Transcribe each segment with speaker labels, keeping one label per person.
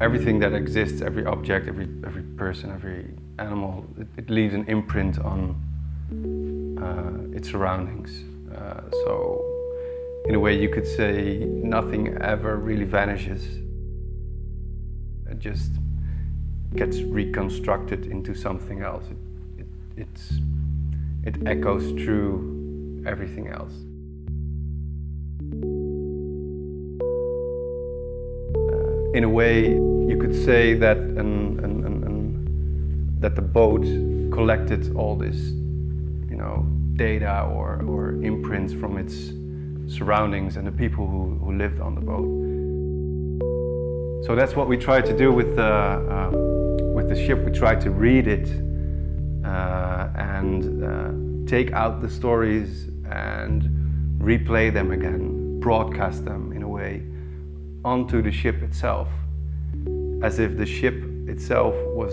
Speaker 1: everything that exists, every object, every person, every animal, it leaves an imprint on its surroundings. So in a way you could say nothing ever really vanishes. It just gets reconstructed into something else. It echoes through everything else. In a way, you could say that that the boat collected all this, data or imprints from its surroundings and the people who lived on the boat. So that's what we try to do with the ship. We try to read it and take out the stories and replay them again, broadcast them in a way onto the ship itself, as if the ship itself was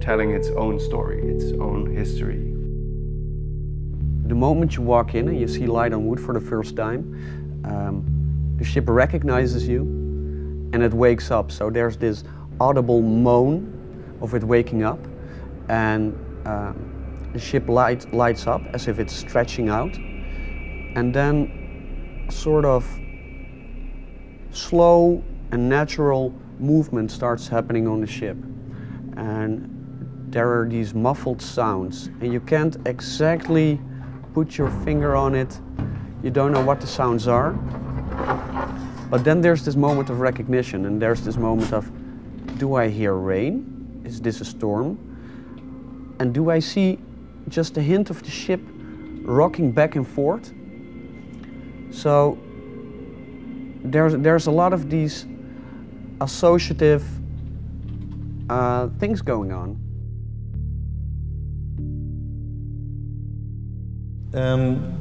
Speaker 1: telling its own story, its own history.
Speaker 2: The moment you walk in and you see light on wood for the first time, the ship recognizes you and it wakes up. So there's this audible moan of it waking up, and the ship lights up as if it's stretching out, and then sort of slow and natural movement starts happening on the ship, and there are these muffled sounds and you can't exactly put your finger on it. You don't know what the sounds are, but then there's this moment of recognition, and there's this moment of, do I hear rain? Is this a storm? And do I see just a hint of the ship rocking back and forth? So there's a lot of these associative things going on.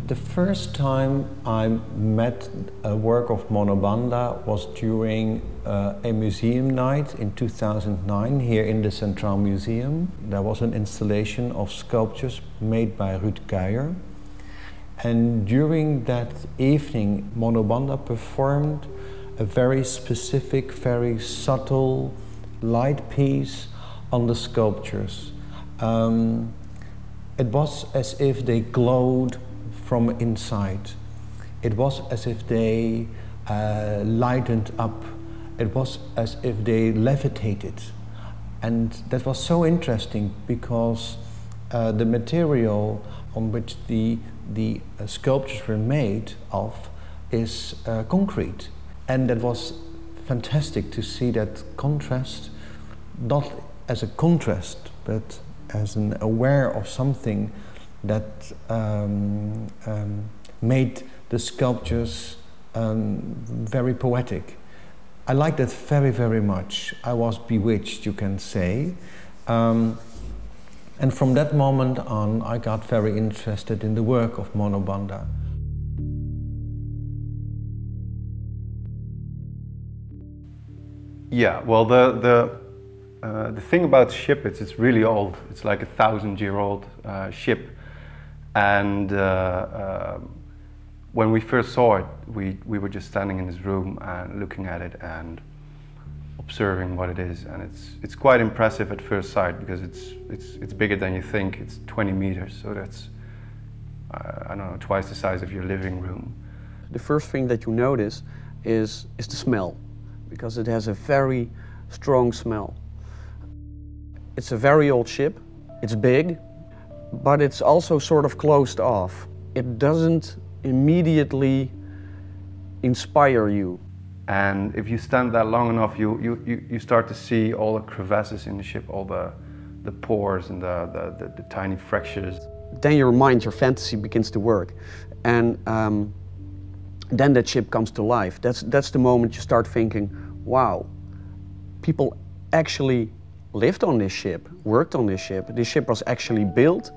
Speaker 3: The first time I met a work of Monobanda was during a museum night in 2009 here in the Centraal Museum. There was an installation of sculptures made by Ruud Kuijer. And during that evening, Monobanda performed a very specific, very subtle light piece on the sculptures. It was as if they glowed from inside. It was as if they lightened up. It was as if they levitated. And that was so interesting because the material on which the sculptures were made of is concrete. And that was fantastic to see that contrast, not as a contrast, but as an aware of something that made the sculptures very poetic. I liked that very, very much. I was bewitched, you can say. And from that moment on, I got very interested in the work of Monobanda.
Speaker 1: Yeah, well, the thing about the ship is it's really old. It's like a 1,000-year-old ship, and when we first saw it, we were just standing in this room and looking at it and observing what it is, and it's quite impressive at first sight because it's bigger than you think. It's 20 meters, so that's I don't know, twice the size of your living room.
Speaker 2: The first thing that you notice is the smell, because it has a very strong smell. It's a very old ship, it's big, but it's also sort of closed off. It doesn't immediately inspire you.
Speaker 1: And if you stand there long enough, you start to see all the crevasses in the ship, all the pores and the tiny fractures.
Speaker 2: Then your mind, your fantasy begins to work. And then that ship comes to life. That's the moment you start thinking, wow, people actually lived on this ship, worked on this ship. This ship was actually built.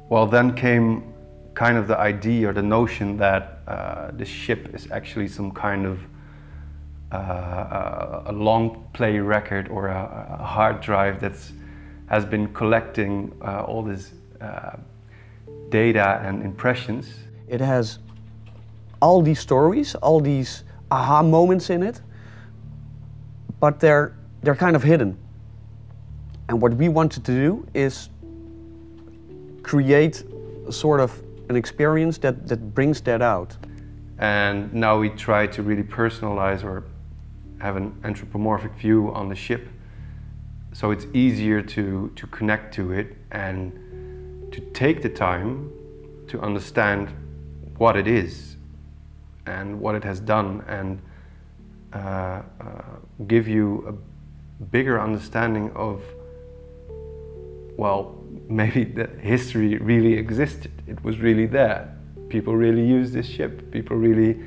Speaker 1: Well, then came kind of the idea or the notion that this ship is actually some kind of a long play record or a hard drive that has been collecting all this data and impressions.
Speaker 2: It has all these stories, all these aha moments in it, but they're they're kind of hidden. And what we wanted to do is create sort of an experience that brings that out.
Speaker 1: And now we try to really personalize or have an anthropomorphic view on the ship, so it's easier to connect to it and to take the time to understand what it is and what it has done, and give you a bigger understanding of, well, maybe that history really existed. It was really there. People really used this ship. People really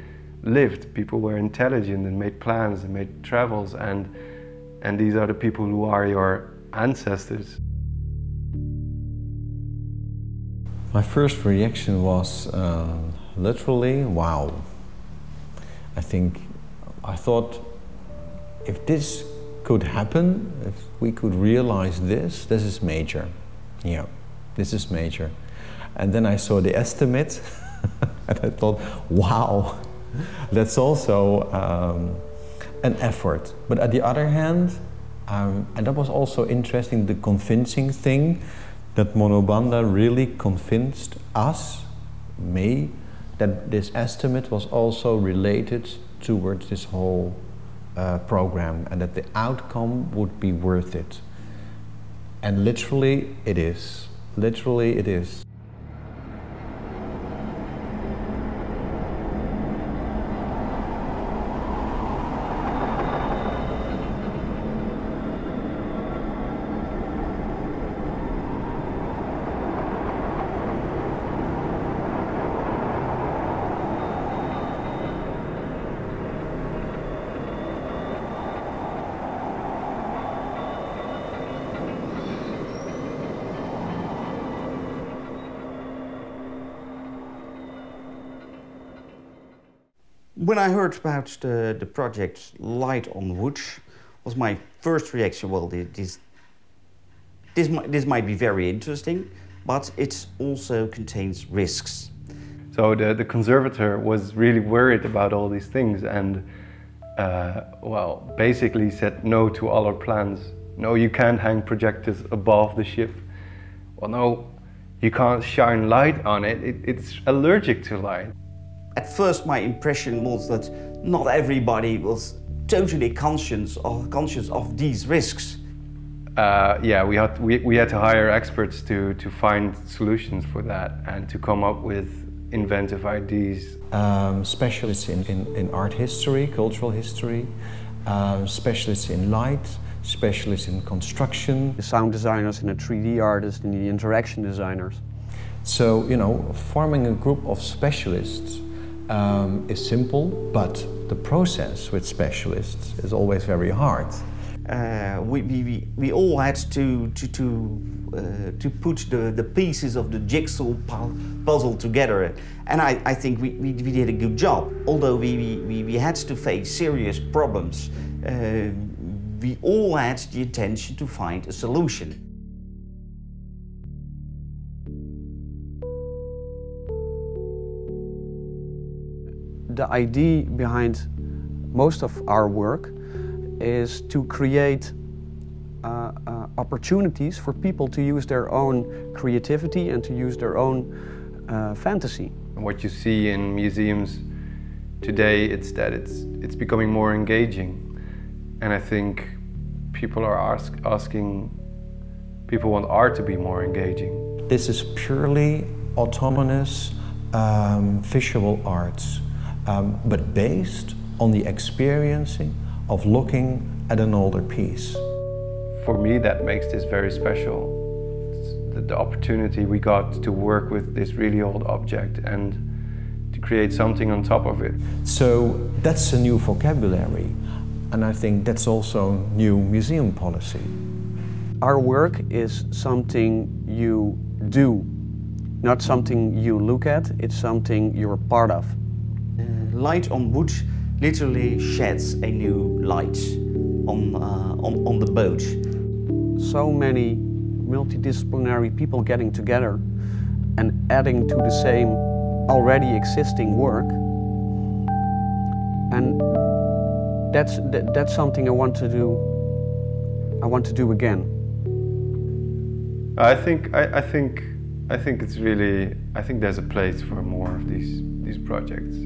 Speaker 1: lived. People were intelligent and made plans and made travels, and these are the people who are your ancestors.
Speaker 3: My first reaction was literally, wow. I thought, if this could happen, if we could realize this is major. Yeah, this is major. And then I saw the estimate and I thought, wow, that's also an effort. But on the other hand, and that was also interesting, the convincing thing, that Monobanda really convinced us, me, that this estimate was also related towards this whole program, and that the outcome would be worth it. And literally it is. Literally it is.
Speaker 4: When I heard about the project Light on Wood, was my first reaction, well, this might be very interesting, but it also contains risks.
Speaker 1: So the conservator was really worried about all these things, and well, basically said no to all our plans. No, you can't hang projectors above the ship. Well, no, you can't shine light on it. It's allergic to light.
Speaker 4: At first my impression was that not everybody was totally conscious of these risks.
Speaker 1: Yeah, we had to hire experts to find solutions for that and to come up with inventive ideas.
Speaker 3: Specialists in art history, cultural history, specialists in light, specialists in construction.
Speaker 2: The sound designers and the 3D artists and the interaction designers.
Speaker 3: So, you know, forming a group of specialists is simple, but the process with specialists is always very hard.
Speaker 4: We all had to put the pieces of the jigsaw puzzle together, and I think we did a good job. Although we had to face serious problems, we all had the intention to find a solution.
Speaker 2: The idea behind most of our work is to create opportunities for people to use their own creativity and to use their own fantasy.
Speaker 1: What you see in museums today, it's that it's becoming more engaging, and I think people are asking, people want art to be more engaging.
Speaker 3: This is purely autonomous visual arts. But based on the experiencing of looking at an older piece.
Speaker 1: For me, that makes this very special. It's the opportunity we got to work with this really old object and to create something on top of it.
Speaker 3: So that's a new vocabulary, and I think that's also new museum policy.
Speaker 2: Our work is something you do, not something you look at, it's something you're part of.
Speaker 4: Light on Wood literally sheds a new light on the boat.
Speaker 2: So many multidisciplinary people getting together and adding to the same already existing work, and that's something I want to do I want to do again?
Speaker 1: I think it's really, I think there's a place for more of these projects.